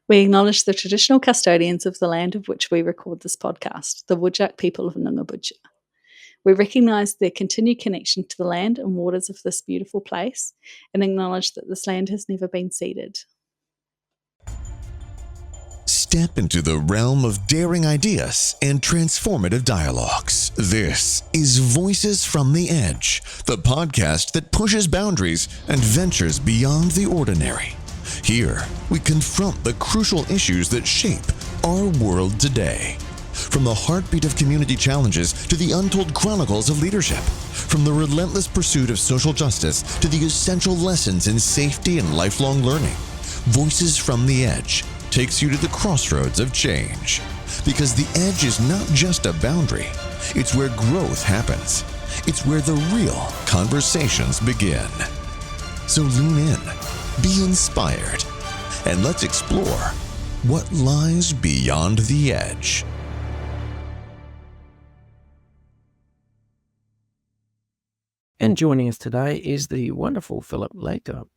We acknowledge the traditional custodians of the land of which we record this podcast, the Whadjuk people of Nungabuja. We recognise their continued connection to the land and waters of this beautiful place and acknowledge that this land has never been ceded. Step into the realm of daring ideas and transformative dialogues. This is Voices from the Edge, the podcast that pushes boundaries and ventures beyond the ordinary. Here, we confront the crucial issues that shape our world today. From the heartbeat of community challenges to the untold chronicles of leadership. From the relentless pursuit of social justice to the essential lessons in safety and lifelong learning. Voices from the Edge takes you to the crossroads of change. Because the edge is not just a boundary, it's where growth happens. It's where the real conversations begin. So lean in, be inspired, and let's explore what lies beyond the edge. And joining us today is the wonderful Philip Lako.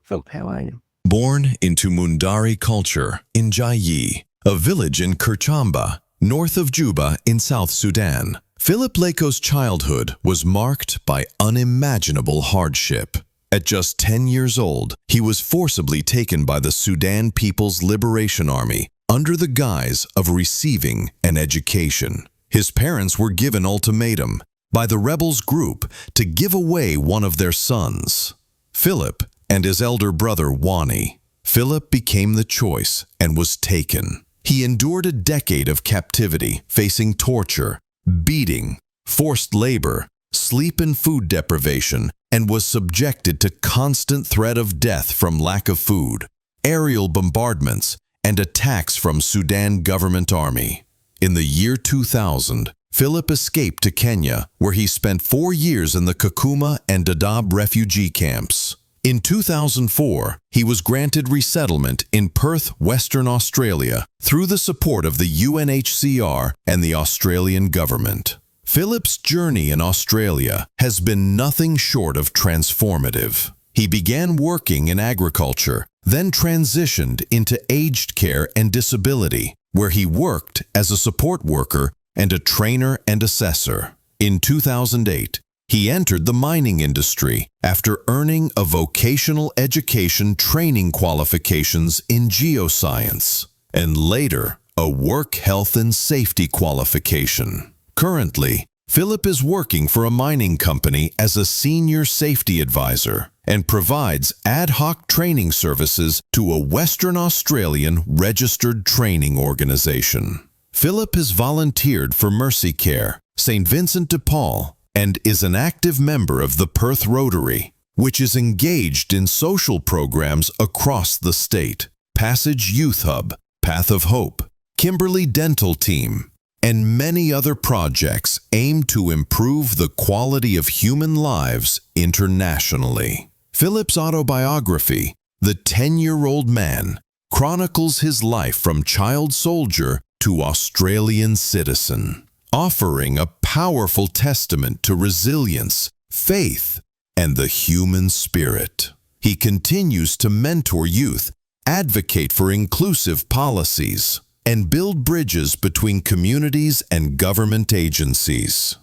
Philip, how are you? Born into Mundari Culture in Jayi, a village in Kerchomba, north of Juba in South Sudan, Philip Lako's childhood was marked by unimaginable hardship. At just 10 years old, he was forcibly taken by the Sudan People's Liberation Army under the guise of receiving an education. His parents were given ultimatum by the rebels group to give away one of their sons, Philip and his elder brother Wani. Philip became the choice and was taken. He endured a decade of captivity, facing torture, beating, forced labor, sleep and food deprivation, and was subjected to constant threat of death from lack of food, aerial bombardments, and attacks from Sudan government army. In the year 2000, Philip escaped to Kenya, where he spent 4 years in the Kakuma and Dadaab refugee camps. In 2004, he was granted resettlement in Perth, Western Australia, through the support of the UNHCR and the Australian government. Philip's journey in Australia has been nothing short of transformative. He began working in agriculture, then transitioned into aged care and disability, where he worked as a support worker and a trainer and assessor. In 2008, he entered the mining industry after earning a Vocational Education Training qualifications in Geoscience, and later a Work Health and Safety qualification. Currently, Philip is working for a mining company as a senior safety advisor and provides ad hoc training services to a Western Australian registered training organization. Philip has volunteered for Mercy Care, St. Vincent de Paul, and is an active member of the Perth Rotary, which is engaged in social programs across the state, Passage Youth Hub, Path of Hope, Kimberley Dental Team, and many other projects aimed to improve the quality of human lives internationally. Philip's autobiography, The 10-Year-Old Man, chronicles his life from child soldier to Australian citizen, offering a powerful testament to resilience, faith, and the human spirit. He continues to mentor youth, advocate for inclusive policies, and build bridges between communities and government agencies.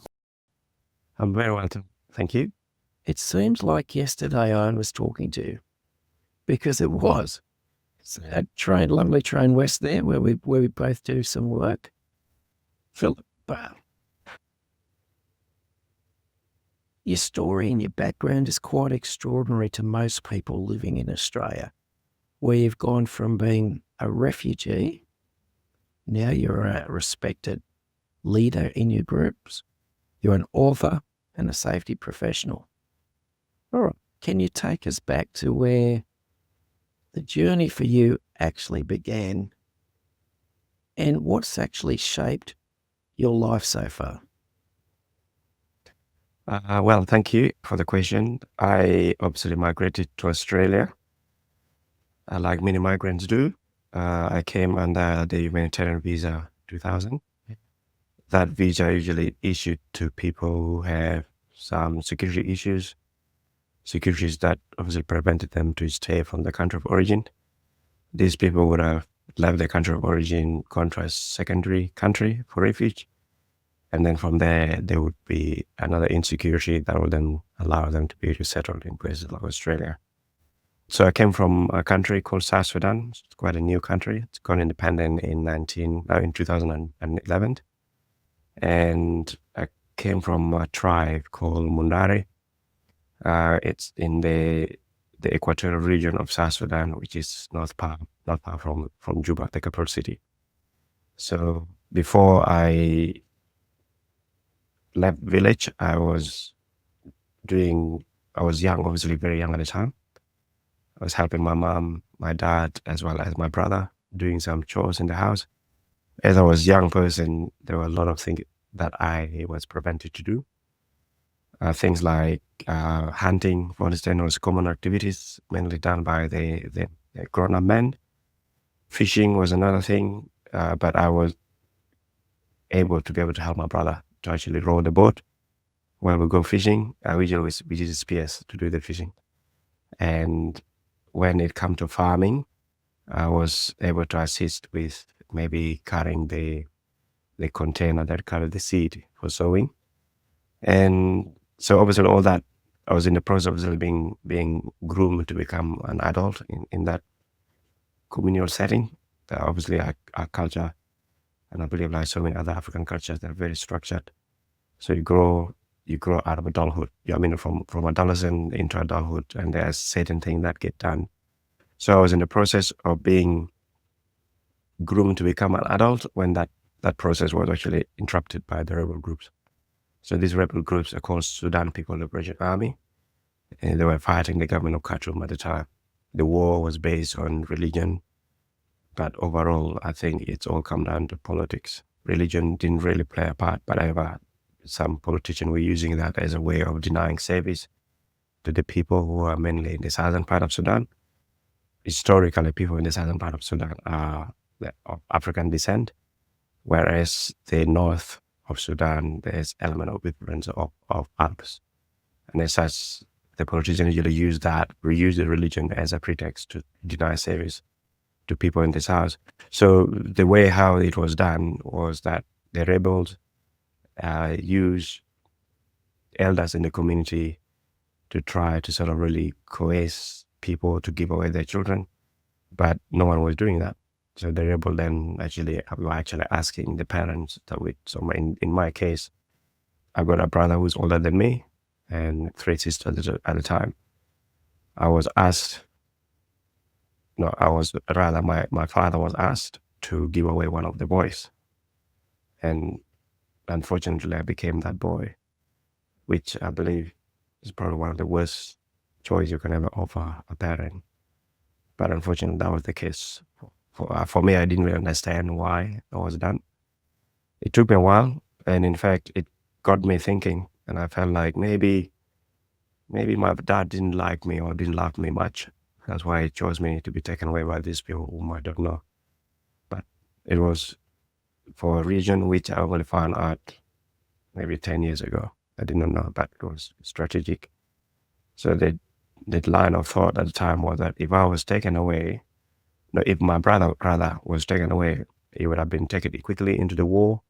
I'm very well, thank you. It seems like yesterday I was talking to you, because it was. It's that lovely train west there where we both do some work. Philip, your story and your background is quite extraordinary to most people living in Australia, where you've gone from being a refugee, now you're a respected leader in your groups, you're an author and a safety professional. All right, can you take us back to where the journey for you actually began and what's actually shaped your life so far? Well, thank you for the question. I obviously migrated to Australia, like many migrants do. I came under the humanitarian visa 2000. That visa usually issued to people who have some security issues that obviously prevented them to stay from the country of origin. these people would have left their country of origin, gone to a secondary country for refuge. And then from there, there would be another insecurity that would then allow them to be resettled in places like Australia. So I came from a country called South Sudan. It's quite a new country. It's got independent in 2011. And I came from a tribe called Mundari. It's in the equatorial region of South Sudan, which is not far from Juba, the capital city. So before I left village, I was young, obviously very young at the time. I was helping my mom, my dad, as well as my brother, doing some chores in the house. As I was a young person, there were a lot of things that I was prevented to do. Things like hunting, for instance, was common activities mainly done by the grown-up men. Fishing was another thing, but I was able to help my brother to actually row the boat. When we go fishing, we use spears to do the fishing. And when it come to farming, I was able to assist with maybe carrying the container that carried the seed for sowing. And so obviously all that, I was in the process of being groomed to become an adult in that communal setting. Obviously our culture, and I believe like so many other African cultures, they're very structured. So you grow out of adulthood. I mean, from adolescent into adulthood, and there's certain things that get done. So I was in the process of being groomed to become an adult when that process was actually interrupted by the rebel groups. So these rebel groups are called Sudan People Liberation Army, and they were fighting the government of Khartoum at the time. The war was based on religion, but overall, I think it's all come down to politics. Religion didn't really play a part, but however, some politicians were using that as a way of denying service to the people who are mainly in the southern part of Sudan. Historically, people in the southern part of Sudan are of African descent, whereas the north of Sudan, there's element of difference of Arabs. And as such, the politicians usually reuse the religion as a pretext to deny service to people in the south. So the way how it was done was that the rebels use elders in the community to try to sort of really coerce people to give away their children, but no one was doing that. So the rebel then were actually asking the parents that so in my case, I've got a brother who's older than me and 3 sisters at the time. My father was asked to give away one of the boys. And unfortunately, I became that boy, which I believe is probably one of the worst choice you can ever offer a parent. But unfortunately, that was the case. For me, I didn't really understand why that was done. It took me a while, and in fact, it got me thinking, and I felt like maybe my dad didn't like me or didn't love me much. That's why he chose me to be taken away by these people whom I don't know. But it was for a reason which I only found out maybe 10 years ago. I didn't know, but it was strategic. So the line of thought at the time was that if I was taken away, if my brother rather was taken away, he would have been taken quickly into the war,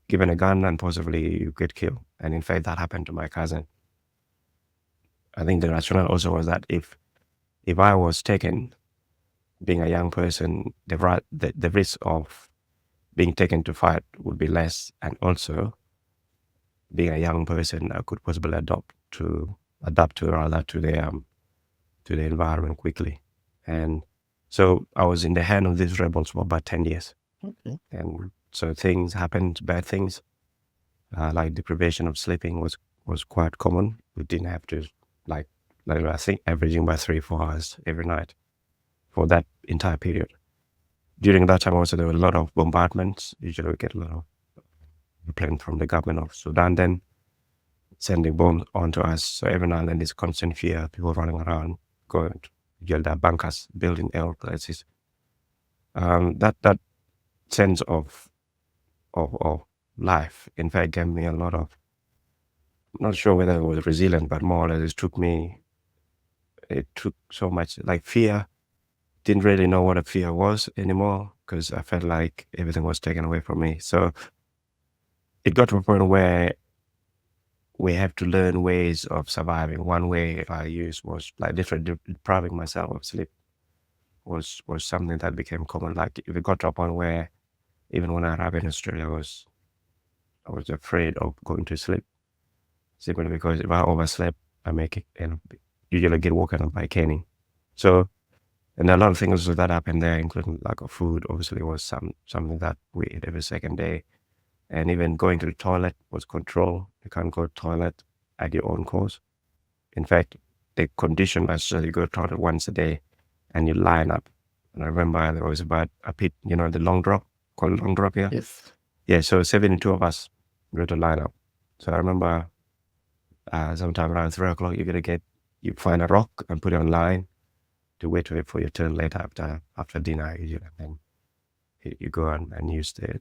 given a gun, and possibly get killed. And in fact, that happened to my cousin. I think the rationale also was that if I was taken, being a young person, the risk of being taken to fight would be less, and also being a young person, I could possibly adapt to the environment quickly. And so I was in the hand of these rebels for about 10 years. Okay. And so things happened, bad things, like deprivation of sleeping was quite common. We didn't have to, like I think averaging by 3-4 hours every night for that entire period. During that time also, there were a lot of bombardments. Usually we get a lot of planes from the government of Sudan then sending bombs onto us. So every now and then there's constant fear, people running around, going to build their bunkers, building air places. That sense of life, in fact, gave me a lot of, not sure whether it was resilient, but more or less it took so much, like fear didn't really know what a fear was anymore because I felt like everything was taken away from me. So it got to a point where we have to learn ways of surviving. One way I used was like depriving myself of sleep was something that became common. Like if it got to a point where even when I arrived in Australia, I was afraid of going to sleep simply because if I overslept, I make it and usually get woken up by caning. So, and a lot of things that happened there, including lack of food, obviously was something that we ate every second day. And even going to the toilet was controlled. You can't go to the toilet at your own course. In fact, they conditioned us so you go to the toilet once a day and you line up. And I remember there was about a pit, the long drop, called long drop here. Yes. Yeah, so 72 of us go to line up. So I remember sometime around 3 o'clock, you find a rock and put it on line to wait for your turn later after dinner, usually. And then you go and use the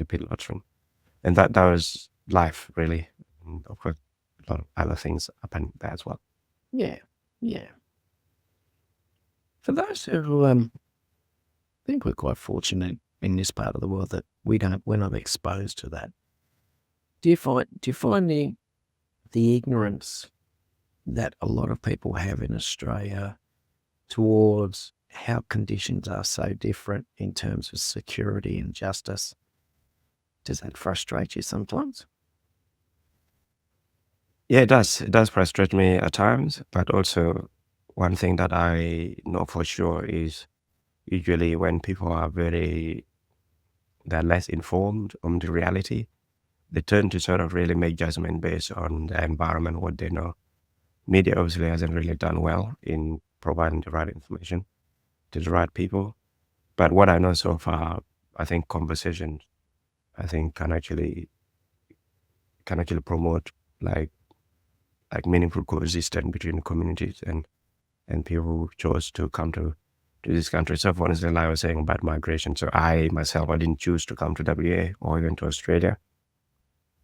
pit latrine. And that was life, really. And of course, a lot of other things happen there as well. Yeah. For those who think we're quite fortunate in this part of the world that we're not exposed to that, do you find the ignorance that a lot of people have in Australia towards how conditions are so different in terms of security and justice, does that frustrate you sometimes? Yeah, it does. It does frustrate me at times, but also one thing that I know for sure is usually when people are they're less informed on the reality, they tend to sort of really make judgment based on the environment, what they know. Media obviously hasn't really done well in providing the right information to the right people. But what I know so far, I think conversations, can actually promote like meaningful coexistence between communities and people who chose to come to this country. So for instance, like I was saying about migration. So I didn't choose to come to WA or even to Australia.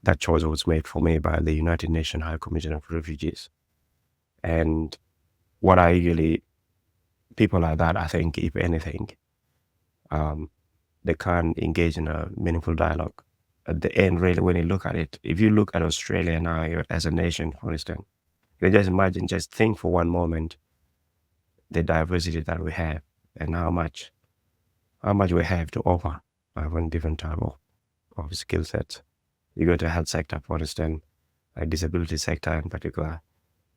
That choice was made for me by the United Nations High Commissioner for Refugees. And what people like that, I think, if anything, they can't engage in a meaningful dialogue. At the end, really, when you look at it, if you look at Australia now as a nation, for instance, you just think for one moment, the diversity that we have and how much we have to offer on different type of skill sets. You go to the health sector, for instance, like disability sector in particular,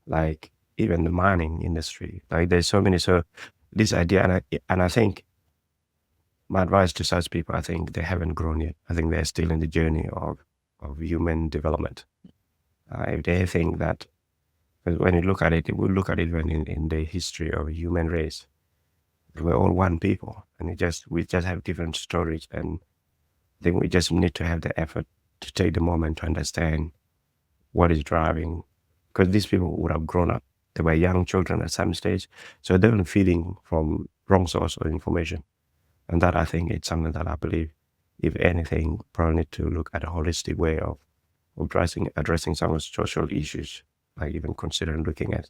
like even the mining industry, like there's so many. So this idea, and I think my advice to such people, I think they haven't grown yet. I think they're still in the journey of human development. If they think that, because when you look at it, we look at it when in the history of a human race, we're all one people, and we just have different stories, and I think we just need to have the effort to take the moment to understand what is driving, because these people would have grown up. They were young children at some stage, so they were feeding from wrong source of information. And that, I think, it's something that I believe, if anything, probably need to look at a holistic way of addressing some of the social issues, like even considering looking at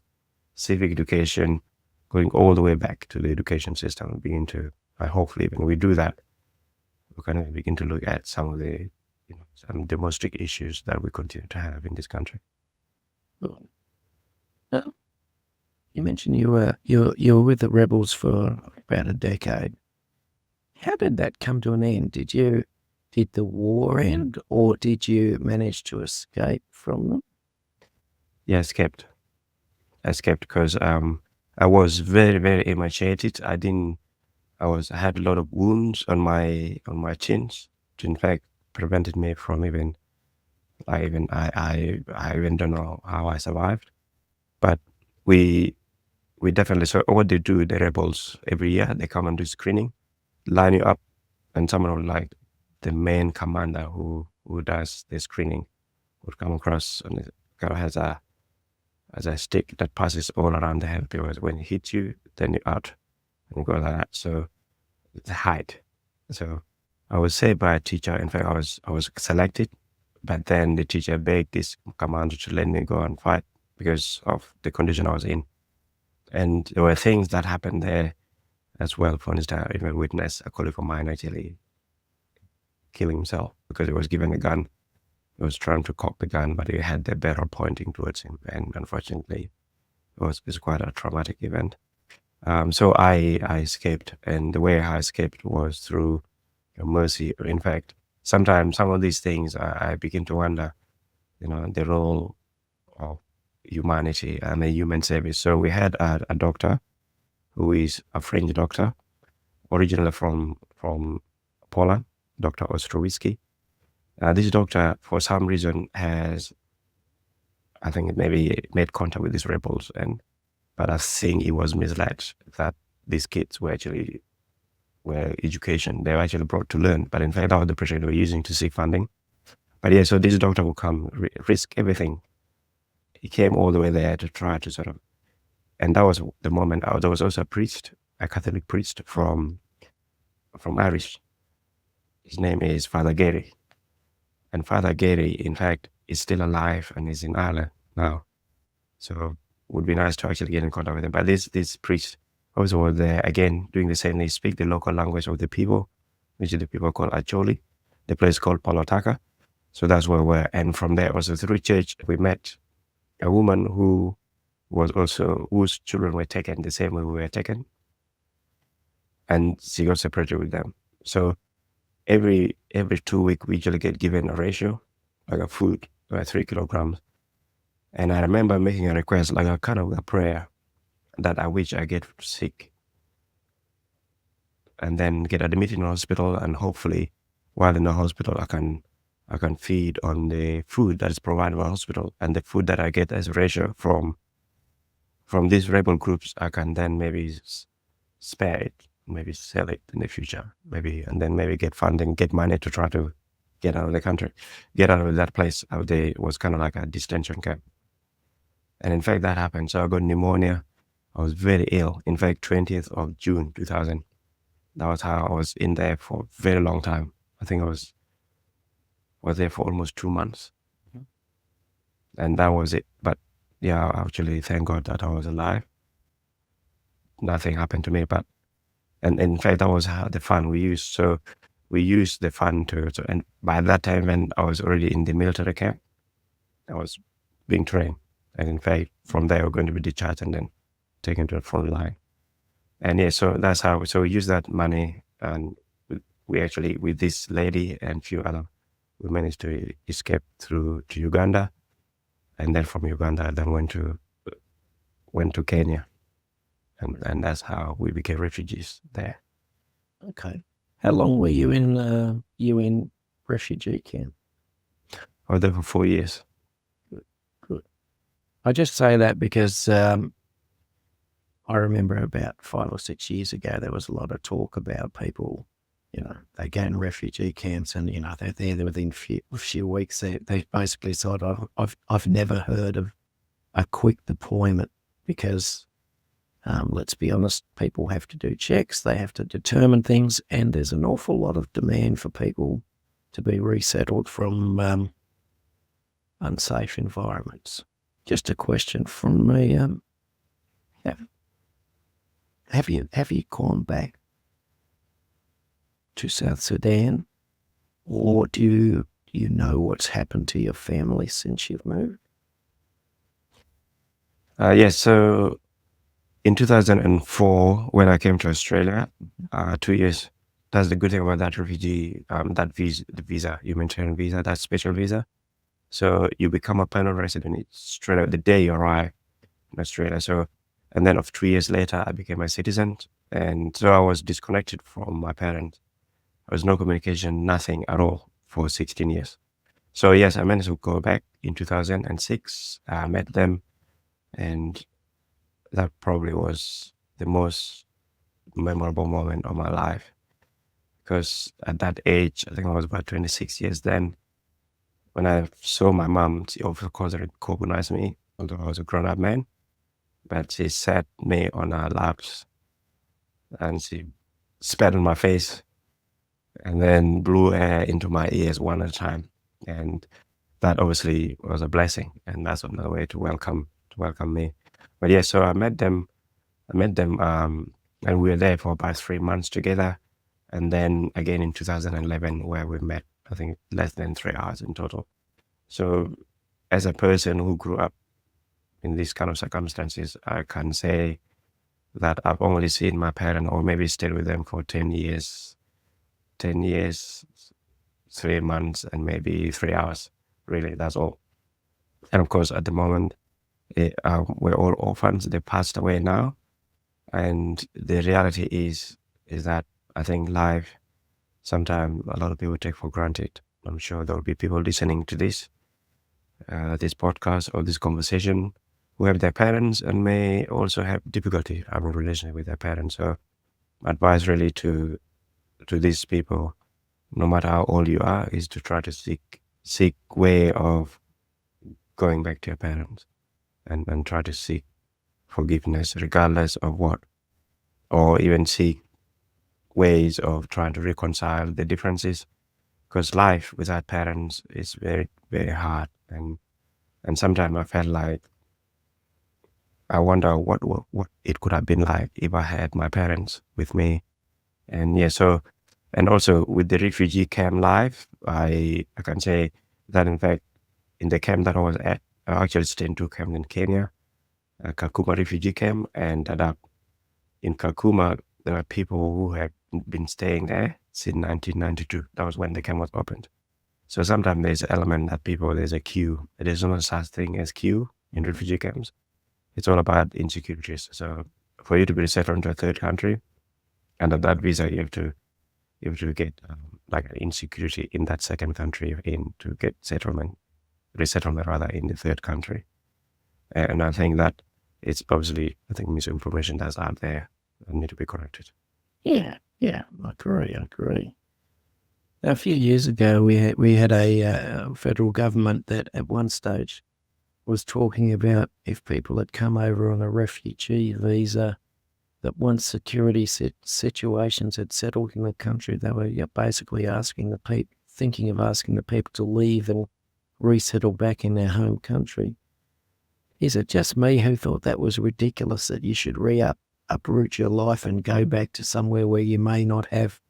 civic education, going all the way back to the education system, and begin to, hopefully, when we do that, we kind of begin to look at some of the some domestic issues that we continue to have in this country. You mentioned you were with the rebels for about a decade. How did that come to an end? Did the war end, or did you manage to escape from them? Yeah, I escaped because I was very, very emaciated. I had a lot of wounds on my chins, which in fact prevented me from I even don't know how I survived. But we definitely, so what they do, the rebels, every year they come and do screening, line you up, and someone would, like the main commander who does the screening would come across, and it kind of has a stick that passes all around the head, because when it hits you, then you're out, and you go like that. So it's a height. So I was saved by a teacher. In fact, I was selected, but then the teacher begged this commander to let me go and fight because of the condition I was in. And there were things that happened there as well. For instance, I even witnessed a colleague of mine actually killing himself because he was given a gun. He was trying to cock the gun, but he had the barrel pointing towards him, and unfortunately, it was quite a traumatic event. So I escaped, and the way I escaped was through mercy. In fact, sometimes some of these things I begin to wonder, the role of humanity and a human service. So we had a doctor who is a French doctor, originally from Poland, Dr. Ostrowski. This doctor, for some reason, has, I think, maybe made contact with these rebels, but I think he was misled that these kids were education. They were actually brought to learn, but in fact, that was the pressure they were using to seek funding. But yeah, so this doctor would come, risk everything. He came all the way there to try to sort of, and that was the moment. There was also a priest, a Catholic priest from Irish. His name is Father Gary. And Father Gary, in fact, is still alive and is in Ireland now. So it would be nice to actually get in contact with him. But this priest also was there, again, doing the same. They speak the local language of the people, which is the people called Acholi. The place called Polotaka. So that's where we were. And from there, also through church, we met a woman who was also, whose children were taken the same way we were taken. And she got separated with them. So every 2 weeks, we usually get given a ratio, like a food, like 3 kilograms. And I remember making a request, like a kind of a prayer, that I wish I get sick and then get admitted in the hospital, and hopefully while in the hospital I can feed on the food that is provided by the hospital, and the food that I get as a ratio from these rebel groups, I can then maybe spare it, maybe sell it in the future, and then maybe get funding, get money to try to get out of the country, get out of that place out there. It was kind of like a detention camp. And in fact, that happened. So I got pneumonia. I was very ill. In fact, 20th of June, 2000. That was how I was in there for a very long time. I think I was there for almost 2 months. And that was it. But yeah, actually, thank God that I was alive. Nothing happened to me. And in fact, that was the fund we used. So we used the fund and by that time, when I was already in the military camp, I was being trained. And in fact, from there, we're going to be discharged and then taken to the front line. And yeah, so that's how, so we used that money, and we actually, with this lady and few other, we managed to escape to Uganda. And then from Uganda, I then went to Kenya. And that's how we became refugees there. Okay. How long were you in refugee camp? I was there for 4 years. Good. I just say that because I remember about 5 or 6 years ago, there was a lot of talk about people, they go in refugee camps and, they're there within a few weeks. They basically said, I've never heard of a quick deployment because, let's be honest, people have to do checks, they have to determine things, and there's an awful lot of demand for people to be resettled from unsafe environments. Just a question from me. Have you gone back to South Sudan, or do you know what's happened to your family since you've moved? Yes, so in 2004, when I came to Australia, 2 years, that's the good thing about that refugee, that visa, the visa, humanitarian visa, that special visa. So you become a permanent resident straight out the day you arrive in Australia. So, and then of 3 years later, I became a citizen. And so I was disconnected from my parents. There was no communication, nothing at all for 16 years. So yes, I managed to go back in 2006. I met them, and that probably was the most memorable moment of my life. Because at that age, I think I was about 26 years then, when I saw my mom, she of course recognized me, although I was a grown-up man. But she sat me on her laps and she spat on my face and then blew air into my ears one at a time. And that obviously was a blessing, and that's another way to welcome me. But yeah, so I met them And we were there for about 3 months together. And then again in 2011, where we met, I think, less than 3 hours in total. So as a person who grew up in these kind of circumstances, I can say that I've only seen my parent or maybe stayed with them for 10 years, 3 months, and maybe 3 hours. Really, that's all. And of course, at the moment, we're all orphans. They passed away now. And the reality is that I think life, sometimes a lot of people take for granted. I'm sure there will be people listening to this podcast or this conversation who have their parents and may also have difficulty having a relationship with their parents. So advice really to these people, no matter how old you are, is to try to seek way of going back to your parents and try to seek forgiveness regardless of what, or even seek ways of trying to reconcile the differences, because life without parents is very, very hard. And sometimes I felt like I wonder what it could have been like if I had my parents with me. And yeah, so, and also with the refugee camp life, I can say that in fact, in the camp that I was at, I actually stayed in 2 camps in Kenya, Kakuma refugee camp and Dadaab. In Kakuma, there are people who have been staying there since 1992. That was when the camp was opened. So sometimes there's an element that there's a queue. There's no such thing as queue in refugee camps. It's all about insecurities. So for you to be resettled into a third country, under that visa, you have to get like an insecurity in that second country you're in to get resettlement rather in the third country. And I think that it's obviously, misinformation that's out there and need to be corrected. Yeah, I agree. Now, a few years ago, we had a federal government that at one stage was talking about if people had come over on a refugee visa, that once security situations had settled in the country, they were basically thinking of asking the people to leave and resettle back in their home country. Is it just me who thought that was ridiculous, that you should uproot your life and go back to somewhere where you may not have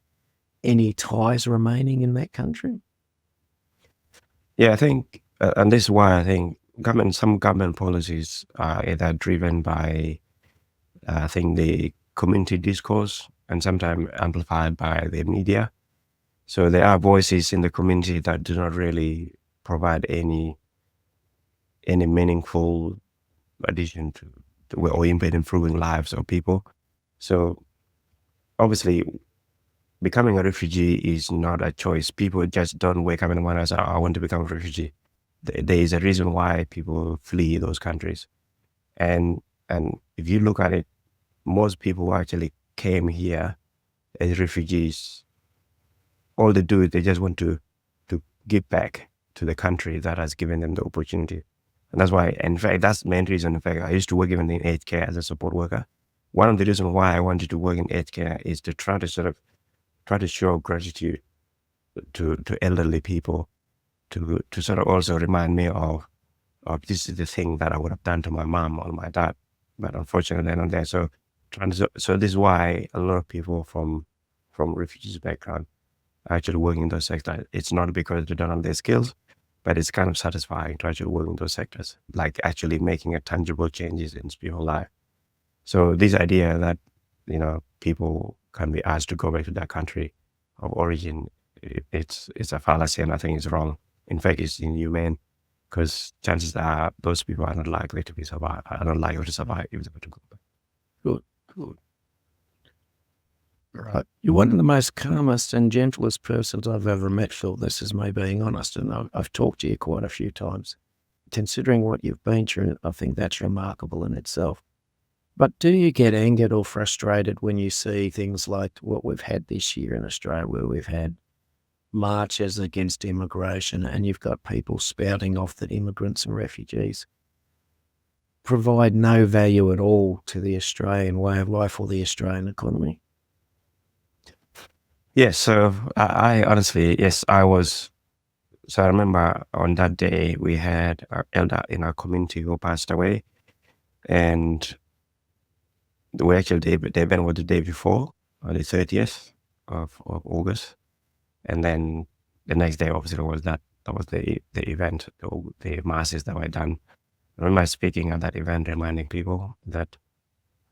any ties remaining in that country? Yeah, I think, and this is why I think some government policies are either driven by, I think, the community discourse and sometimes amplified by the media. So there are voices in the community that do not really provide any meaningful addition to or improving lives of people. So obviously, becoming a refugee is not a choice. People just don't wake up in the morning and say, I want to become a refugee. There is a reason why people flee those countries. And if you look at it, most people who actually came here as refugees, all they do is they just want to give back to the country that has given them the opportunity. And that's why, in fact, that's the main reason. In fact, I used to work even in aged care as a support worker. One of the reasons why I wanted to work in aged care is to try to show gratitude to elderly people, to sort of also remind me of this is the thing that I would have done to my mom or my dad, but unfortunately they're not there. So this is why a lot of people from refugees background are actually working in those sectors. It's not because they don't have the skills, but it's kind of satisfying to actually work in those sectors, like actually making a tangible changes in people's life. So this idea that, people can be asked to go back to their country of origin, it's a fallacy, and I think it's wrong. In fact, it's inhumane, because chances are those people are not likely to survive if they were to go back. Good. Right. You're one of the most calmest and gentlest persons I've ever met, Phil. This is me being honest, and I've talked to you quite a few times. Considering what you've been through, I think that's remarkable in itself. But do you get angered or frustrated when you see things like what we've had this year in Australia, where we've had marches against immigration and you've got people spouting off that immigrants and refugees provide no value at all to the Australian way of life or the Australian economy? Yes, so I honestly, yes, I was. So I remember on that day we had our elder in our community who passed away, and we actually the event was the day before, on the 30th of August, and then the next day obviously was that was the event, the masses that were done. I remember speaking at that event, reminding people that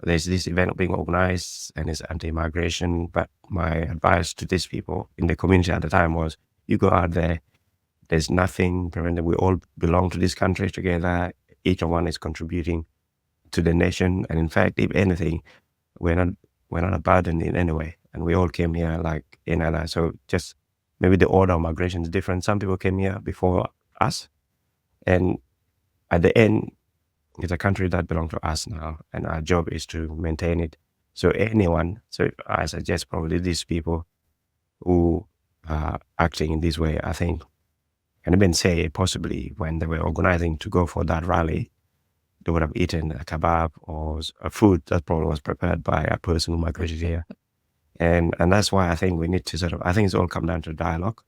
there's this event being organized and it's anti-migration. But my advice to these people in the community at the time was, you go out there, there's nothing preventing. We all belong to this country together. Each one is contributing to the nation. And in fact, if anything, we're not a burden in any way. And we all came here like in Allah. So just maybe the order of migration is different. Some people came here before us. And at the end, it's a country that belongs to us now. And our job is to maintain it. So I suggest probably these people who are acting in this way, I think, and even say possibly when they were organizing to go for that rally, they would have eaten a kebab or a food that probably was prepared by a person who migrated here. And that's why I think we need to I think it's all come down to dialogue.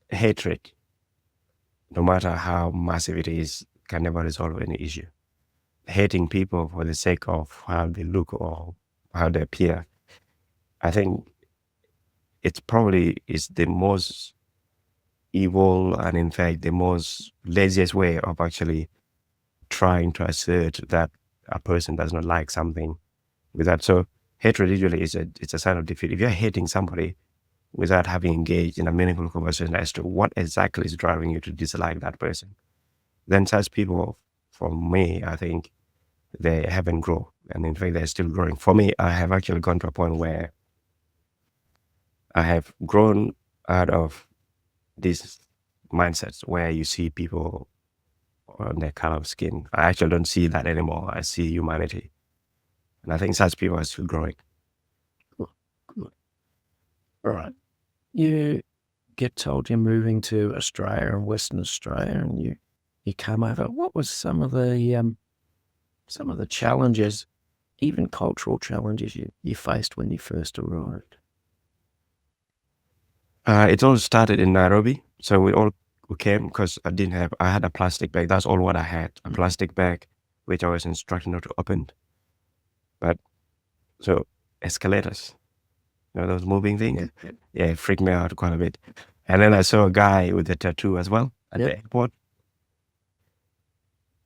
Hatred, no matter how massive it is, can never resolve any issue. Hating people for the sake of how they look or how they appear, I think it probably is the most evil and in fact the most laziest way of actually trying to assert that a person does not like something with that. So hatred usually it's a sign of defeat. If you're hating somebody without having engaged in a meaningful conversation as to what exactly is driving you to dislike that person, then such people, for me, I think they haven't grown. And in fact, they're still growing. For me, I have actually gone to a point where I have grown out of these mindsets where you see people on their color of skin. I actually don't see that anymore. I see humanity. And I think such people are still growing. Good. All right. You get told you're moving to Australia and Western Australia, and you come over. What was some of the challenges, even cultural challenges you faced when you first arrived? It all started in Nairobi. So we came because I had a plastic bag. That's all what I had, a plastic bag, which I was instructed not to open. But so escalators, those moving things. Yeah, it freaked me out quite a bit. And then I saw a guy with a tattoo as well at the airport.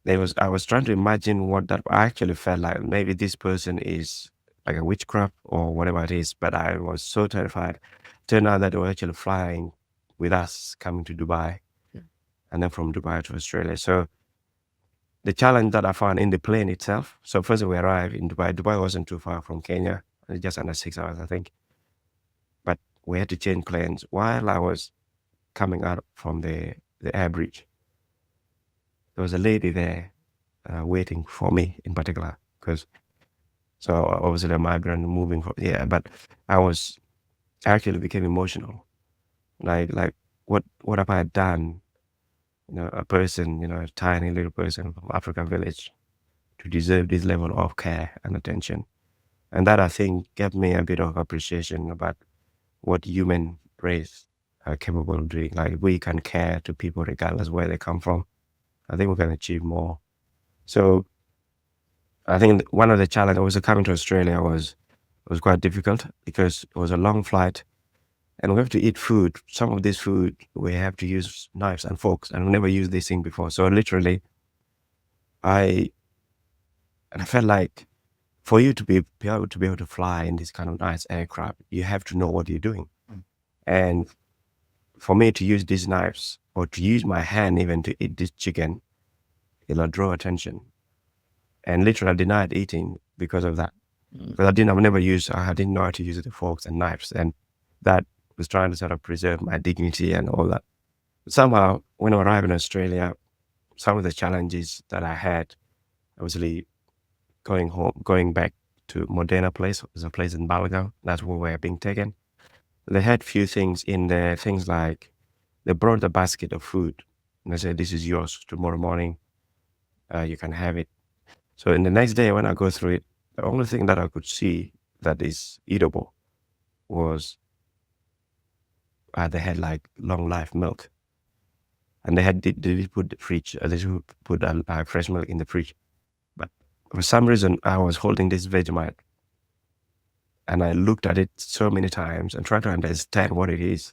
I was trying to imagine what that I actually felt like. Maybe this person is like a witchcraft or whatever it is, but I was so terrified. Turned out that they were actually flying with us coming to Dubai, and then from Dubai to Australia. So the challenge that I found in the plane itself. So first we arrived in Dubai. Dubai wasn't too far from Kenya, just under 6 hours, I think. But we had to change planes while I was coming out from the air bridge. There was a lady there waiting for me in particular, so obviously a migrant moving but I actually became emotional. Like what have I done? A person, a tiny little person from African village to deserve this level of care and attention. And that I think gave me a bit of appreciation about what human race are capable of doing. Like we can care to people regardless where they come from. I think we can achieve more. So I think one of the challenges also coming to Australia was quite difficult because it was a long flight and we have to eat food. Some of this food we have to use knives and forks, and we never used this thing before. So literally, I felt like for you to be able to fly in this kind of nice aircraft, you have to know what you're doing. And for me to use these knives or to use my hand even to eat this chicken, it'll draw attention. And literally I denied eating because of that. Because I didn't know how to use the forks and knives. And that was trying to sort of preserve my dignity and all that. Somehow, when I arrived in Australia, some of the challenges that I had, obviously going back to Modena place, there's a place in Balgam, that's where we're being taken. They had few things in there, things like they brought a basket of food and they said, this is yours tomorrow morning, you can have it. So in the next day when I go through it, the only thing that I could see that is eatable was they had like long life milk, and they did put the fridge. They should put fresh milk in the fridge, but for some reason, I was holding this Vegemite, and I looked at it so many times and tried to understand what it is.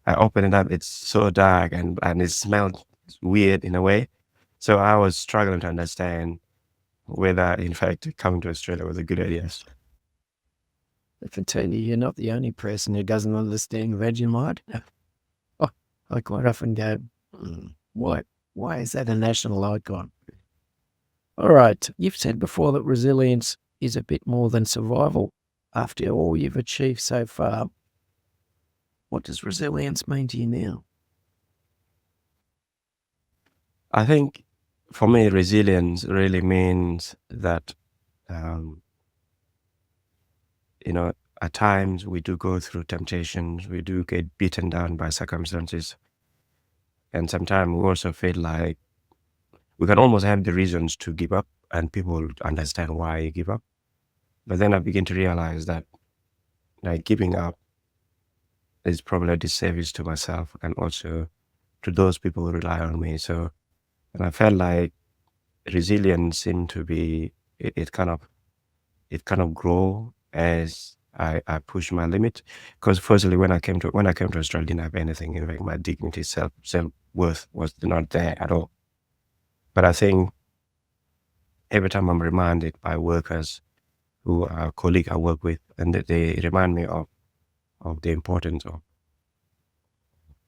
I opened it up, it's so dark and it smelled weird in a way. So I was struggling to understand whether, in fact, coming to Australia was a good idea. I can tell you, you're not the only person who doesn't understand Vegemite. Oh, I quite often go, why is that a national icon? All right, you've said before that resilience is a bit more than survival. After all you've achieved so far, what does resilience mean to you now? I think for me, resilience really means that, at times we do go through temptations, we do get beaten down by circumstances. And sometimes we also feel like we can almost have the reasons to give up, and people understand why you give up. But then I begin to realize that giving up is probably a disservice to myself and also to those people who rely on me. So, and I felt like resilience seemed to be, it kind of grow as I push my limit. Because firstly, when I came to Australia, I didn't have anything. In fact, my dignity, self-worth was not there at all. But I think every time I'm reminded by workers who are colleagues I work with, and that they remind me of the importance of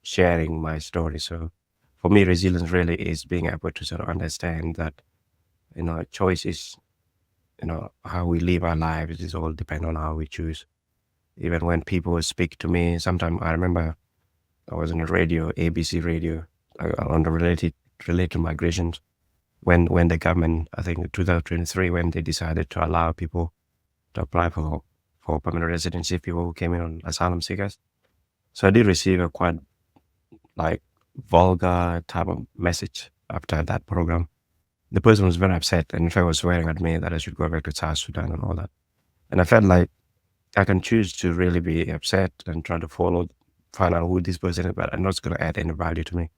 sharing my story. So for me, resilience really is being able to sort of understand that, choices, how we live our lives is all depend on how we choose. Even when people speak to me, sometimes I remember I was on the radio, ABC radio, on the related to migrations, when the government, I think in 2023, when they decided to allow people to apply for permanent residency, people who came in on asylum seekers. So I did receive a quite vulgar type of message after that program. The person was very upset and in fact was swearing at me that I should go back to South Sudan and all that. And I felt like I can choose to really be upset and try to find out who this person is, but I'm not going to add any value to me.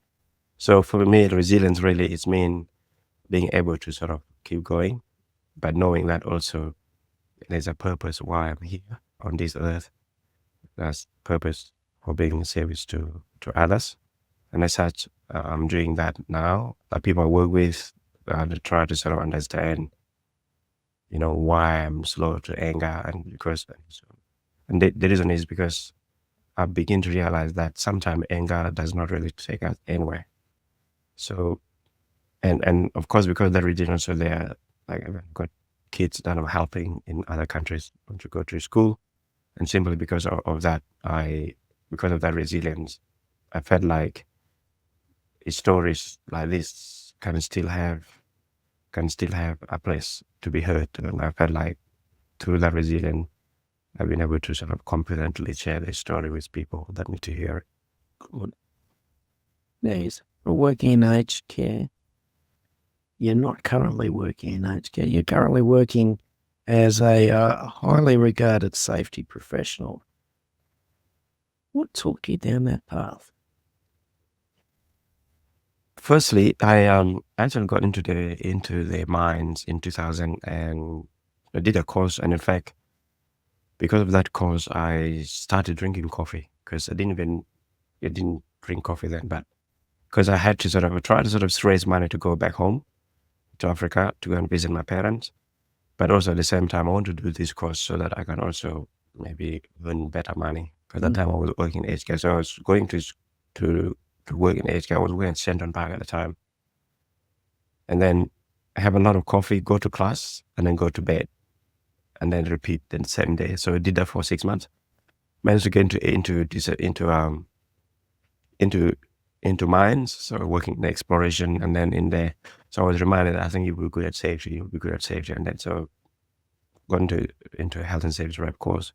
So for me, resilience really is being able to sort of keep going, but knowing that also there's a purpose why I'm here on this earth. That's purpose for being service to others. And as such, I'm doing that now. People I work with, to try to sort of understand, why I'm slow to anger, and the reason is because I begin to realize that sometimes anger does not really take us anywhere. So, and of course, because the region also there, I've got kids that I'm helping in other countries want to go to school, and simply because of that, because of that resilience, I felt like stories like this can still have a place to be heard. And I felt like through that resilience, I've been able to sort of confidently share the story with people that need to hear it. Good. Nice. Working in aged care. You're not currently working in aged care. You're currently working as a highly regarded safety professional. What took you down that path? Firstly, I actually got into the mines in 2000, and I did a course. And in fact, because of that course, I started drinking coffee, because I didn't drink coffee then, but because I had to sort of try to sort of raise money to go back home to Africa to go and visit my parents. But also at the same time, I want to do this course so that I can also maybe earn better money. Because at that time I was working in aged care, so I was going to work in aged care. I was working at Shenton Park at the time. And then I have a lot of coffee, go to class, and then go to bed, and then repeat the same day. So I did that for 6 months. Managed to get into mines, so working in exploration, and then in there. So I was reminded, I think you'll be good at safety, and then so got into a health and safety rep course,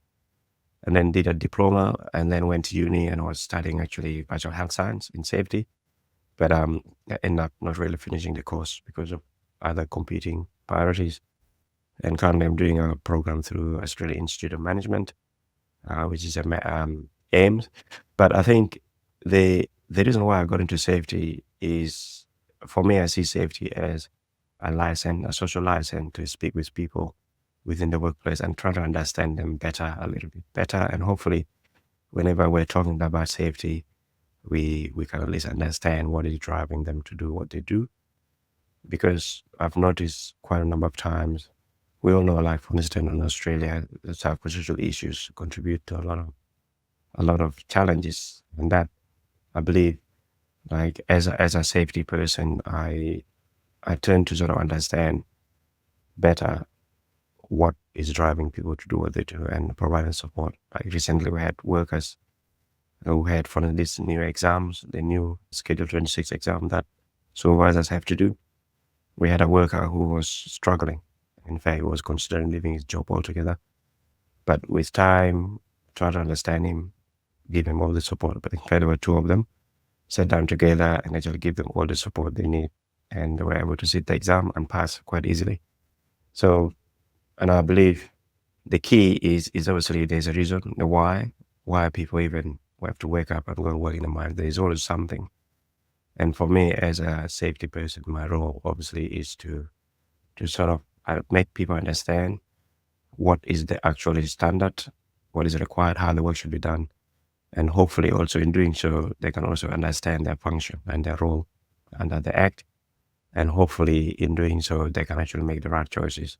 and then did a diploma, and then went to uni and was studying actually bachelor health science in safety, but I ended up not really finishing the course because of other competing priorities. And currently I'm doing a program through Australia Institute of Management, which is AIMS. But I think the reason why I got into safety is, for me, I see safety as a social license to speak with people within the workplace and try to understand them better, a little bit better. And hopefully, whenever we're talking about safety, we can at least understand what is driving them to do what they do. Because I've noticed quite a number of times, we all know, like for instance, in Australia, the psychosocial issues contribute to a lot of challenges, and that I believe, like as a safety person, I tend to sort of understand better what is driving people to do what they do and providing support. Like recently, we had workers who had from these new exams, the new Schedule 26 exam that supervisors have to do. We had a worker who was struggling. In fact, he was considering leaving his job altogether. But with time, try to understand him, give him all the support. But in fact, there were two of them, sat down together and actually give them all the support they need. And they were able to sit the exam and pass quite easily. So, and I believe the key is obviously there's a reason, the why people even have to wake up and go and work in the mine. There's always something. And for me, as a safety person, my role obviously is to sort of make people understand what is the actual standard, what is required, how the work should be done. And hopefully also in doing so, they can also understand their function and their role under the Act. And hopefully in doing so, they can actually make the right choices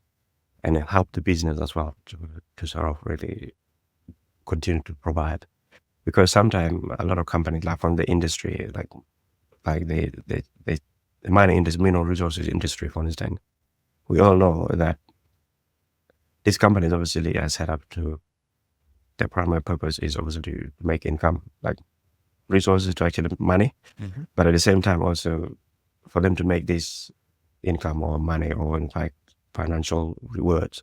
and help the business as well to sort of really continue to provide. Because sometimes a lot of companies, like from the industry, like the mining industry, mineral resources industry, for instance, we all know that these companies obviously are set up to, their primary purpose is obviously to make income, like resources to actually money, but at the same time also for them to make this income or money or in fact financial rewards,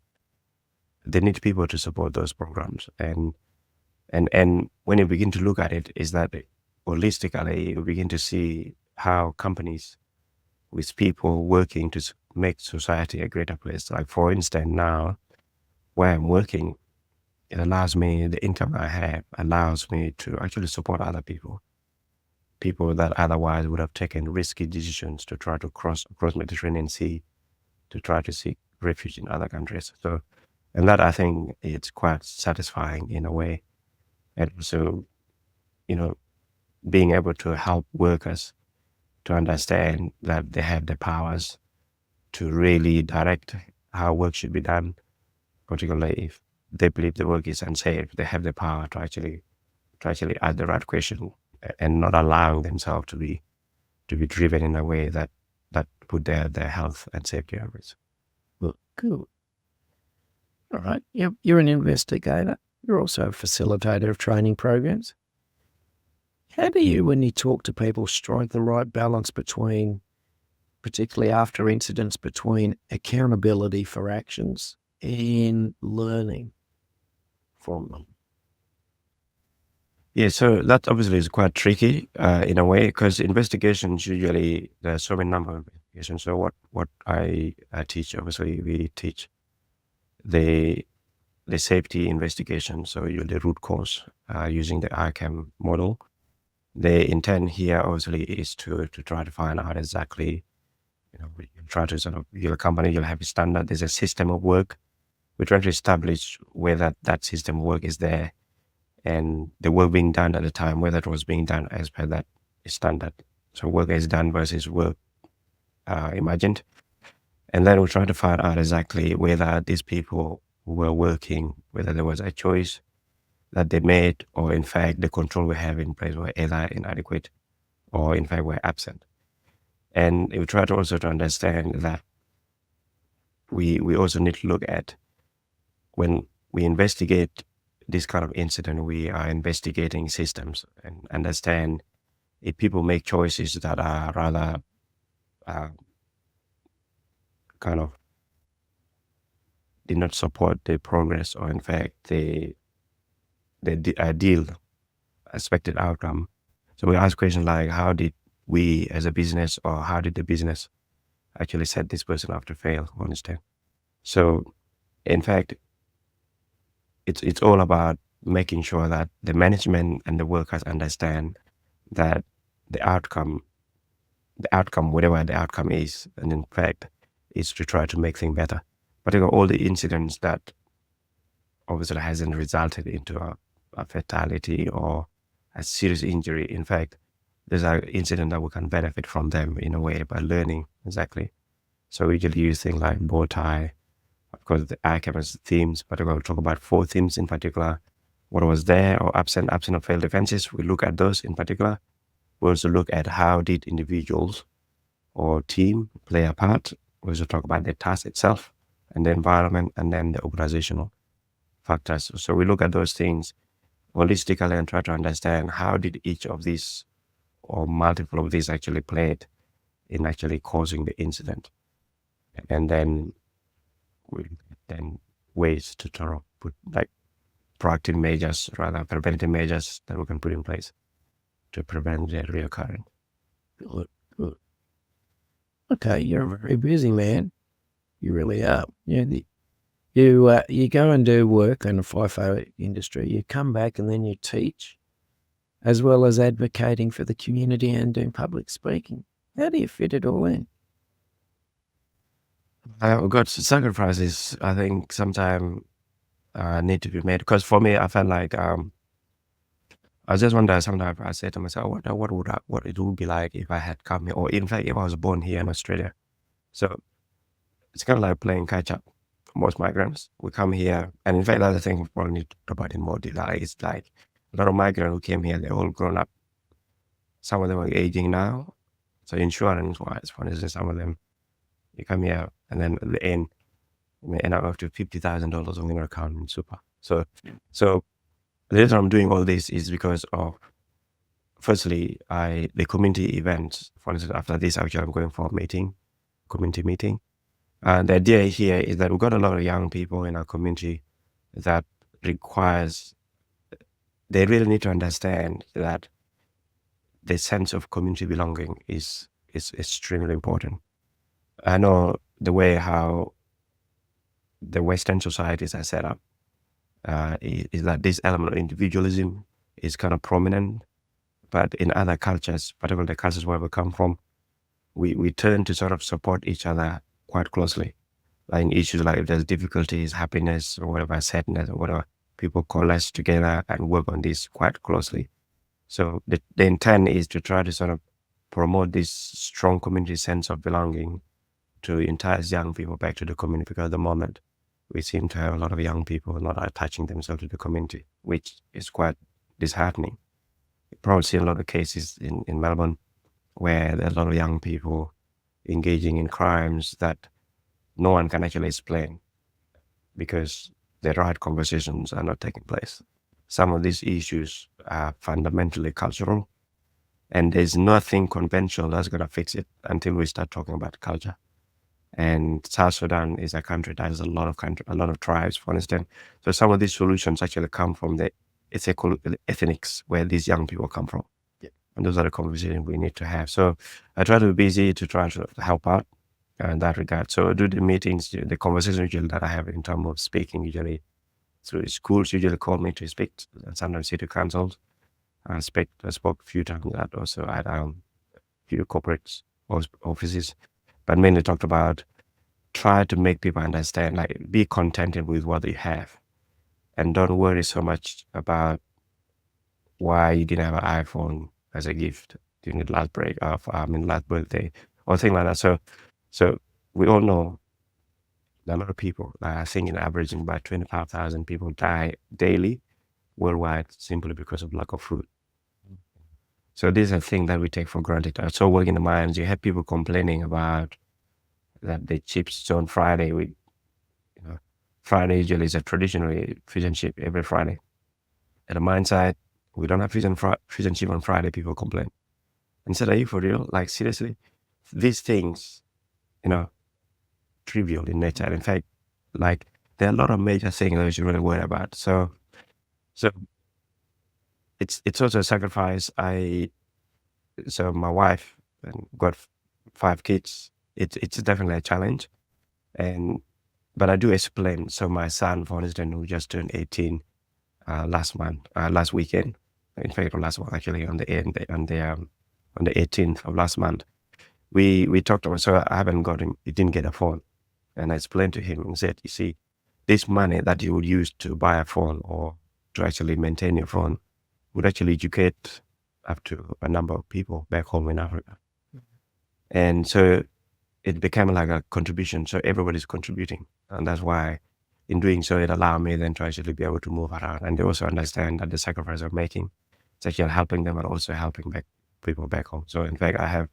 they need people to support those programs. And when you begin to look at it, is that holistically you begin to see how companies with people working to make society a greater place. Like for instance, now where I'm working, it allows me, the income I have allows me to actually support other people that otherwise would have taken risky decisions to try to cross Mediterranean Sea to try to seek refuge in other countries. So, and that I think it's quite satisfying in a way. And so, being able to help workers to understand that they have the powers to really direct how work should be done, particularly if they believe the work is unsafe, they have the power to actually ask the right question and not allowing themselves to be driven in a way that put their health and safety at risk. Well, cool. All right. You're an investigator. You're also a facilitator of training programs. How do you, when you talk to people, strike the right balance between, particularly after incidents, between accountability for actions and learning from them? Yeah, so that obviously is quite tricky in a way, because investigations usually, there's so many number of investigations. So what I teach, obviously we teach the safety investigation, so usually root cause using the ICAM model. The intent here obviously is to try to find out exactly, we try to sort of, your company, you'll have a standard, there's a system of work. We try to establish whether that system of work is there and the work being done at the time, whether it was being done as per that standard. So work is done versus work imagined. And then we try to find out exactly whether these people who were working, whether there was a choice that they made, or in fact the control we have in place were either inadequate or in fact were absent. And we try to also to understand that we also need to look at, when we investigate this kind of incident, we are investigating systems and understand if people make choices that are rather kind of did not support the progress, or in fact the ideal expected outcome. So we ask questions like, how did we as a business, or how did the business actually set this person up to fail, understand? So in fact, it's all about making sure that the management and the workers understand that the outcome, whatever the outcome is, and in fact, is to try to make things better. But all the incidents that obviously hasn't resulted into a fatality or a serious injury. In fact, there's an incident that we can benefit from them in a way by learning exactly. So we usually use things like bow tie, of course the ICAM has themes, but we're going to talk about 4 themes in particular. What was there or absent of failed defenses, we look at those in particular. We also look at how did individuals or team play a part. We also talk about the task itself and the environment and then the organizational factors. So we look at those things holistically and try to understand how did each of these or multiple of these actually played in actually causing the incident. And then ways to sort of put like proactive measures, rather preventive measures that we can put in place to prevent the reoccurring. Good. Okay, you're a very busy man. You really are. You go and do work in the FIFO industry. You come back and then you teach, as well as advocating for the community and doing public speaking. How do you fit it all in? I've got sacrifices, I think, sometimes need to be made. Because for me, I felt like I just wonder sometimes I say to myself, what it would be like if I had come here, or in fact, if I was born here in Australia. So it's kind of like playing catch up. Most migrants, we come here, and in fact, that's the thing we probably need to talk about in more detail. It's like a lot of migrants who came here, they're all grown up. Some of them are aging now. So insurance-wise, for instance, some of them, you come here, and then at the end, you may end up to $50,000 on your account in super. So the reason I'm doing all this is because of, firstly, the community events. For instance, after this, actually, I'm going for a community meeting. The idea here is that we've got a lot of young people in our community that they really need to understand that the sense of community belonging is extremely important. I know the way how the Western societies are set up is that this element of individualism is kind of prominent, but in other cultures, particularly the cultures where we come from, we turn to sort of support each other quite closely. Like in issues like if there's difficulties, happiness, or whatever, sadness, or whatever, people coalesce together and work on this quite closely. So the intent is to try to sort of promote this strong community sense of belonging to entice young people back to the community, because at the moment we seem to have a lot of young people not attaching themselves to the community, which is quite disheartening. You probably see a lot of cases in Melbourne where there are a lot of young people engaging in crimes that no one can actually explain because the right conversations are not taking place. Some of these issues are fundamentally cultural, and there's nothing conventional that's going to fix it until we start talking about culture. And South Sudan is a country that has a lot of tribes, for instance. So some of these solutions actually come from the ethnics where these young people come from. Yeah. And those are the conversations we need to have. So I try to be busy to try to help out in that regard. So I do the meetings, the conversations usually that I have in terms of speaking, usually through schools usually call me to speak, sometimes city councils. I spoke a few times that also at a few corporate offices, but mainly talked about try to make people understand, like be contented with what you have and don't worry so much about why you didn't have an iPhone as a gift during the last birthday or thing like that. So we all know that a lot of people, I think in average about 25,000 people die daily worldwide simply because of lack of food. So this is a thing that we take for granted. I saw work in the mines, you have people complaining about that the chips on Friday. Friday usually is a traditionally fish and chip every Friday. At the mine site, we don't have fish and chip on Friday, people complain. And said, are you for real? Like seriously? These things, trivial in nature. In fact, like there are a lot of major things that we should really worry about. So it's also a sacrifice. So my wife got 5 kids. It's definitely a challenge, but I do explain. So my son, for instance, who just turned 18 last weekend. In fact, last month actually on the 18th of last month. we talked about, so I haven't got him, he didn't get a phone. And I explained to him and said, you see, this money that you would use to buy a phone or to actually maintain your phone would actually educate up to a number of people back home in Africa. And so it became like a contribution. So everybody's contributing. And that's why in doing so, it allowed me then to actually be able to move around. And they also understand that the sacrifice I'm making, it's actually helping them and also helping people back home. So in fact, I have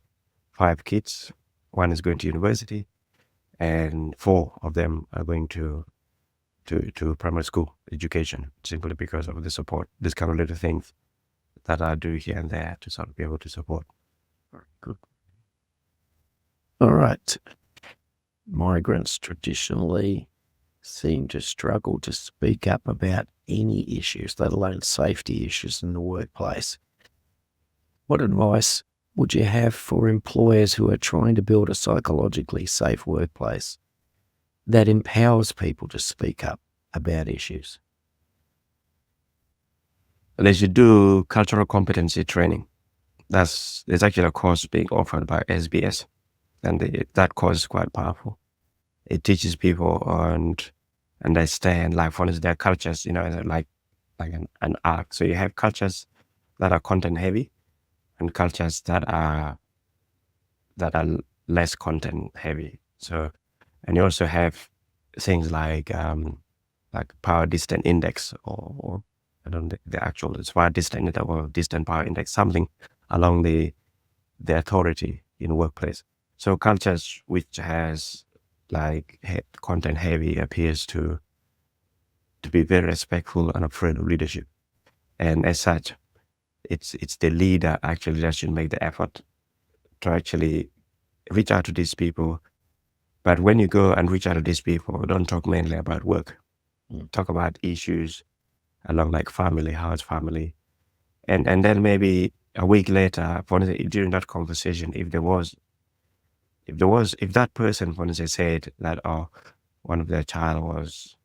5 kids. 1 is going to university and 4 of them are going to primary school education, simply because of the support, this kind of little things that I do here and there to sort of be able to support. Good. All right. Migrants traditionally seem to struggle to speak up about any issues, let alone safety issues in the workplace. What advice would you have for employers who are trying to build a psychologically safe workplace that empowers people to speak up about issues? They should do cultural competency training. There's actually a course being offered by SBS, and that course is quite powerful. It teaches people and understand, like, for instance, their cultures, like an arc. So you have cultures that are content heavy and cultures that are less content heavy. So, and you also have things like power distance index or I don't know the actual, it's power distance or distant power index, something along the authority in workplace. So cultures which has like content heavy appears to be very respectful and afraid of leadership. And as such, it's the leader actually that should make the effort to actually reach out to these people. But when you go and reach out to these people, don't talk mainly about work. Talk about issues along like family, how it's family. And then maybe a week later, for instance, during that conversation, if that person, for instance, said that, one of their child was,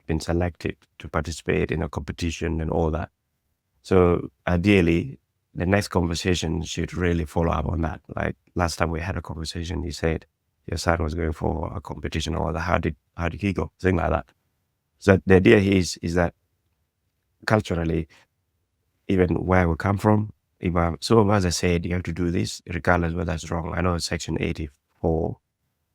been selected to participate in a competition and all that. So ideally, the next conversation should really follow up on that. Like last time we had a conversation, he said your son was going for a competition or how did he go? Thing like that. So the idea is that culturally, even where we come from, if some of us have said you have to do this, regardless whether that's wrong. I know Section 84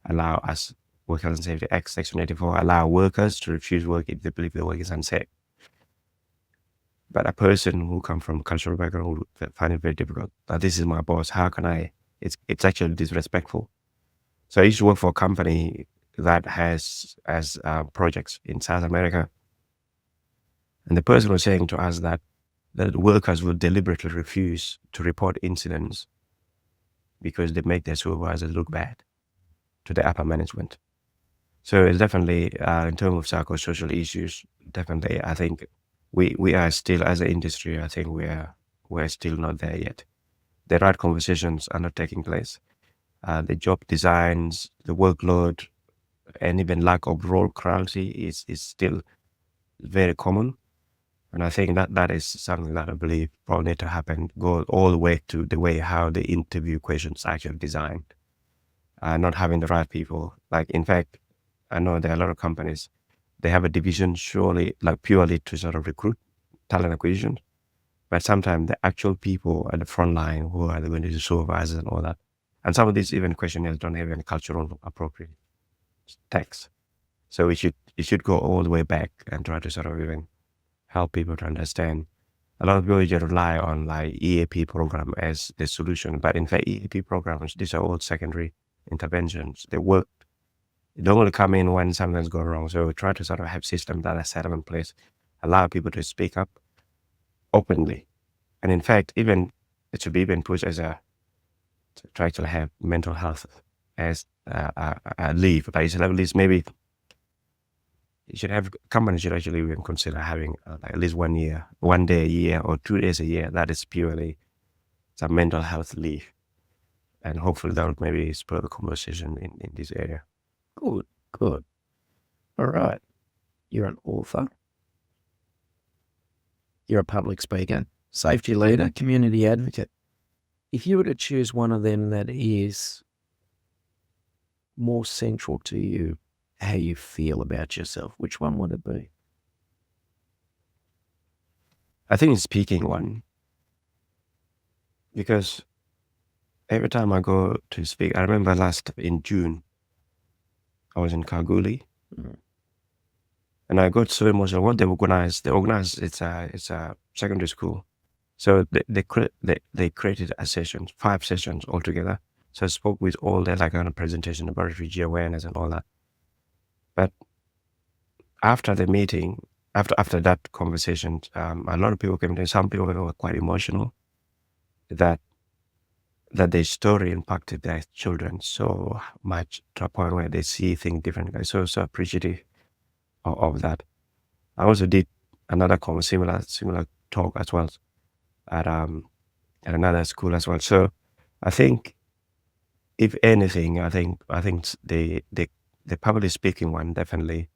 allow us, Workers and Safety Act, Section 84 allow workers to refuse work if they believe the work is unsafe. But a person who comes from cultural background would find it very difficult. This is my boss. How can I? It's actually disrespectful. So I used to work for a company that has projects in South America, and the person was saying to us that workers will deliberately refuse to report incidents because they make their supervisors look bad to the upper management. So it's definitely in terms of psychosocial issues, definitely I think we are still, as an industry, I think we're still not there yet. The right conversations are not taking place. The job designs, the workload, and even lack of role clarity is still very common. And I think that is something that I believe probably need to happen, go all the way to the way how the interview questions are actually designed. Not having the right people. Like, in fact, I know there are a lot of companies, they have a division surely, like purely to sort of recruit talent acquisition. But sometimes the actual people at the front line who are going to be supervisors and all that. And some of these even questionnaires don't have any cultural appropriate text. So it should go all the way back and try to sort of even help people to understand. A lot of people just rely on like EAP program as the solution, but in fact EAP programs, these are all secondary interventions. They work. They don't only come in when something's going wrong. So we try to sort of have systems that are set up in place, allow people to speak up openly. And in fact, even it should be even pushed as to try to have mental health as a leave. But you should have at least maybe companies should actually even consider having like at least 1 day a year or 2 days a year that is purely some mental health leave. And hopefully that would maybe spur the conversation in this area. Good. All right. You're an author. You're a public speaker, safety leader, community advocate. if you were to choose one of them that is more central to you, how you feel about yourself, which one would it be? I think it's speaking one, because every time I go to speak, I remember last in June, I was in Kalgoorlie, and I got so emotional. What they organized, it's a secondary school, so they created a session, 5 sessions altogether. So I spoke with all their like kind of presentation about refugee awareness and all that. But after the meeting, after that conversation, a lot of people came to. Some people were quite emotional that their story impacted their children so much to a point where they see things differently. So appreciative of that. I also did another similar talk as well at another school as well. So I think, if anything, I think the public speaking one definitely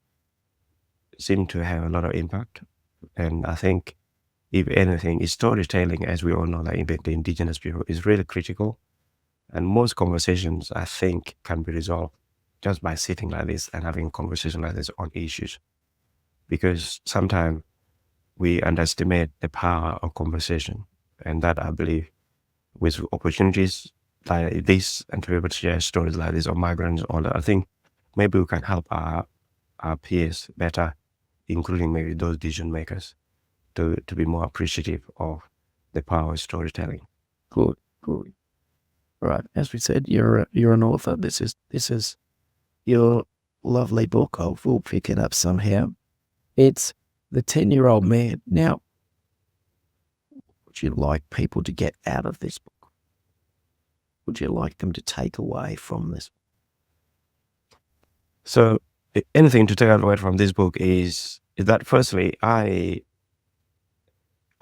seemed to have a lot of impact. And I think, if anything, is storytelling, as we all know, like the indigenous people, is really critical. And most conversations, I think, can be resolved just by sitting like this and having a conversation like this on issues. Because sometimes we underestimate the power of conversation. And that, I believe, with opportunities like this and to be able to share stories like this of migrants, all that, I think maybe we can help our peers better, including maybe those decision makers, to be more appreciative of the power of storytelling. Good. Right. As we said, you're an author. This is your lovely book. We'll pick it up somehow. It's The 10-Year-Old Man. Now, what would you like people to get out of this book? Would you like them to take away from this? So anything to take away from this book is that, firstly, I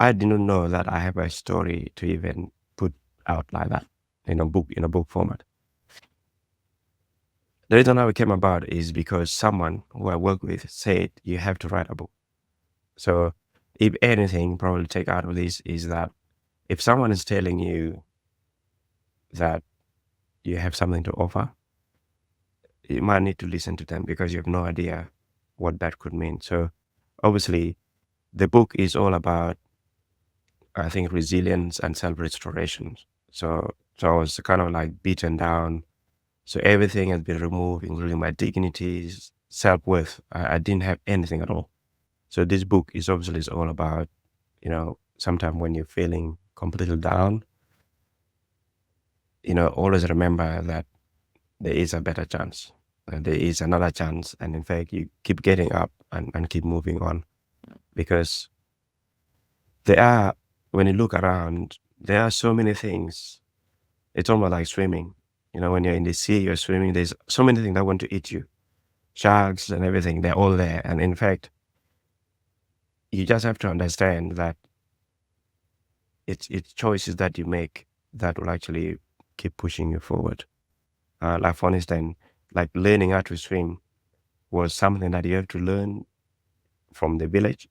didn't know that I have a story to even put out like that in a book format. The reason how it came about is because someone who I work with said you have to write a book. So if anything, probably take out of this is that if someone is telling you that you have something to offer, you might need to listen to them, because you have no idea what that could mean. So obviously the book is all about, I think, resilience and self-restoration. So I was kind of like beaten down. So everything has been removed, including my dignity, self-worth. I didn't have anything at all. So this book is obviously all about, sometimes when you're feeling completely down, always remember that there is a better chance. There is another chance. And in fact, you keep getting up and keep moving on. Because when you look around, there are so many things. It's almost like swimming. When you're in the sea, you're swimming, there's so many things that want to eat you. Sharks and everything, they're all there. And in fact, you just have to understand that it's choices that you make that will actually keep pushing you forward. Like, for instance, like learning how to swim was something that you have to learn from the village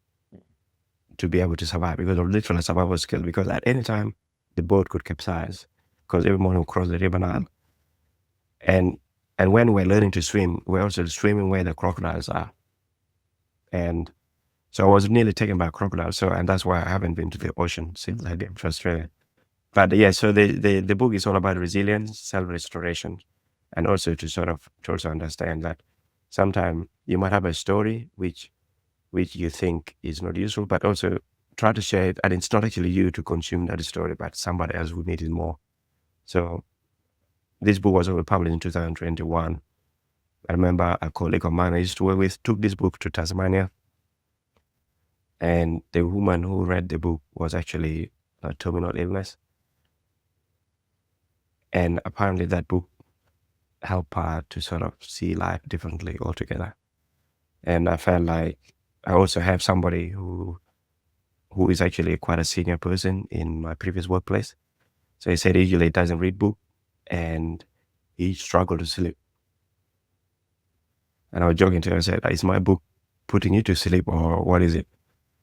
to be able to survive, because of literal survival skill. Because at any time, the boat could capsize, because every morning we cross the river Nile. And when we're learning to swim, we're also swimming where the crocodiles are. And so I was nearly taken by a crocodile. And that's why I haven't been to the ocean since I came to Australia. But yeah, so the book is all about resilience, self-restoration, and also to also understand that sometimes you might have a story which you think is not useful, but also try to share it, and it's not actually you to consume that story, but somebody else who needs it more. So this book was published in 2021. I remember a colleague of mine I used to work with took this book to Tasmania, and the woman who read the book was actually a terminal illness. And apparently that book helped her to sort of see life differently altogether. And I felt like I also have somebody who is actually quite a senior person in my previous workplace. So he said he usually doesn't read book, and he struggled to sleep. And I was joking to him, I said, is my book putting you to sleep, or what is it?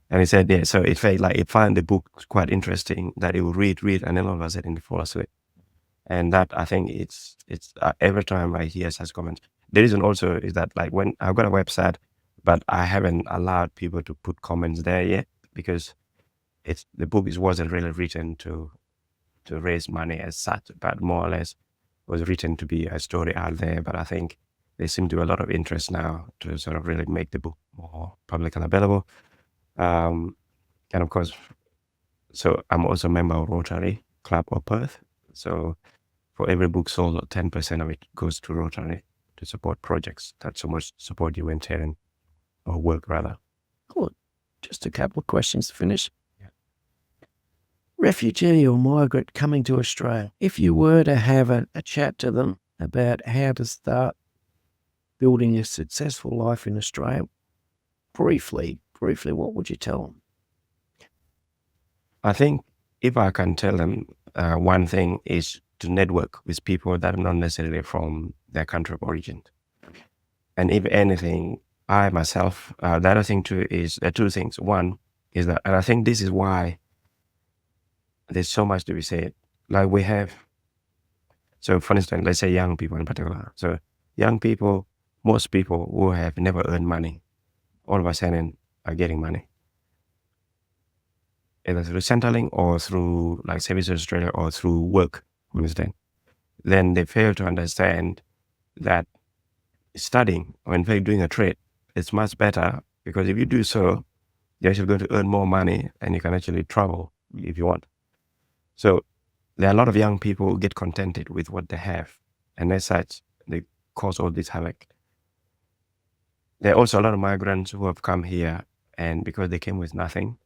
And he said, yeah, so it felt like he found the book quite interesting, that he would read, and then all of a sudden he fall asleep. And that, I think it's every time I hear such comments. The reason also is that, like, when I've got a website, but I haven't allowed people to put comments there yet, because the book wasn't really written to raise money as such, but more or less was written to be a story out there. But I think there seems to be a lot of interest now to sort of really make the book more public and available. And of course, so I'm also a member of Rotary Club of Perth. So for every book sold, 10% of it goes to Rotary to support projects that so much support humanitarian or work, rather. Cool. Just a couple of questions to finish. Yeah. Refugee or migrant coming to Australia, if you were to have a chat to them about how to start building a successful life in Australia, briefly, what would you tell them? I think if I can tell them one thing is to network with people that are not necessarily from their country of origin. And if anything, I myself, the other thing too is, there are two things. One is that, and I think this is why there's so much to be said. Like we have, so for instance, let's say young people in particular. So young people, most people who have never earned money, all of a sudden are getting money. Either through Centrelink or through like Services Australia or through work, understand? Then they fail to understand that studying or in fact doing a trade is much better, because if you do so, you're actually going to earn more money and you can actually travel if you want. So there are a lot of young people who get contented with what they have, and as such, they cause all this havoc. There are also a lot of migrants who have come here, and because they came with nothing,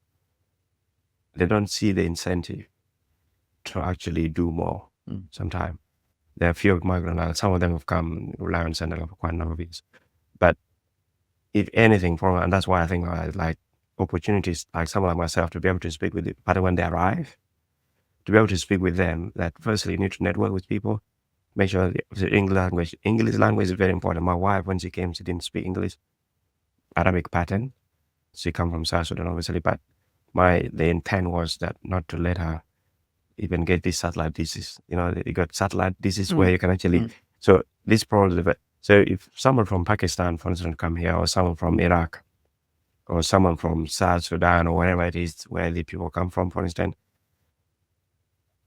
they don't see the incentive to actually do more sometimes. There are a few migrants, some of them have come rely on Centrelink for quite a number of years. But if anything, and that's why I think I like opportunities like someone like myself to be able to speak with them, but when they arrive, to be able to speak with them, that firstly you need to network with people, make sure the English language is very important. My wife, when she came, she didn't speak English, Arabic pattern. She come from South Sudan, obviously, but the intent was that not to let her even get this satellite disease. You know, you got satellite disease where you can actually, so this probably, so if someone from Pakistan, for instance, come here, or someone from Iraq, or someone from South Sudan, or wherever it is where the people come from, for instance,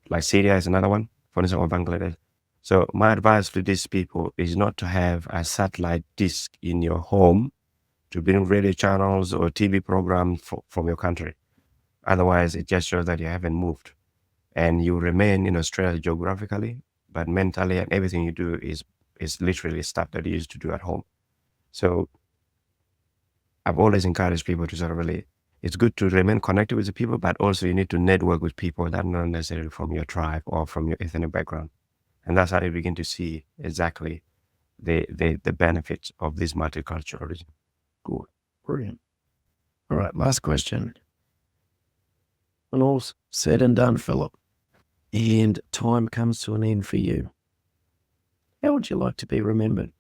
like Syria is another one, for instance, or Bangladesh. So my advice to these people is not to have a satellite disk in your home to bring radio channels or TV programs from your country. Otherwise, it just shows that you haven't moved, and you remain in Australia geographically, but mentally and everything you do is literally stuff that you used to do at home. So I've always encouraged people to sort of really, it's good to remain connected with the people, but also you need to network with people that are not necessarily from your tribe or from your ethnic background. And that's how you begin to see exactly the benefits of this multiculturalism. Good. Brilliant. All right, last question. When all's said and done, Philip, and time comes to an end for you, how would you like to be remembered?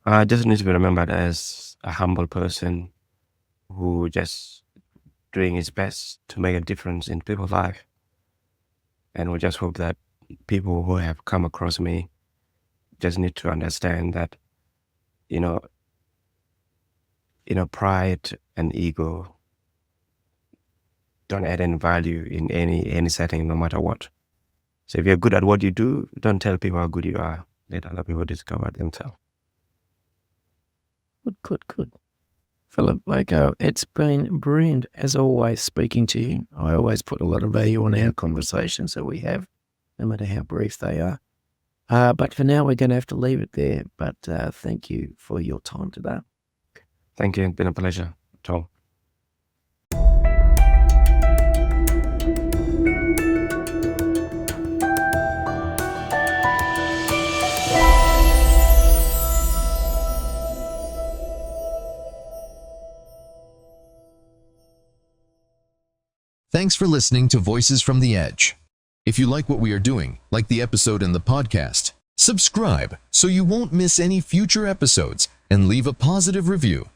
I just need to be remembered as a humble person who just doing his best to make a difference in people's life. And we just hope that people who have come across me just need to understand that, pride and ego don't add any value in any setting, no matter what. So if you're good at what you do, don't tell people how good you are. Let other people discover themselves. Good. Philip Lako, it's been brilliant as always speaking to you. I always put a lot of value on our conversations that we have, no matter how brief they are. But for now, we're going to have to leave it there. But thank you for your time today. Thank you. It's been a pleasure, Tom. Thanks for listening to Voices from the Edge. If you like what we are doing, like the episode and the podcast, subscribe so you won't miss any future episodes, and leave a positive review.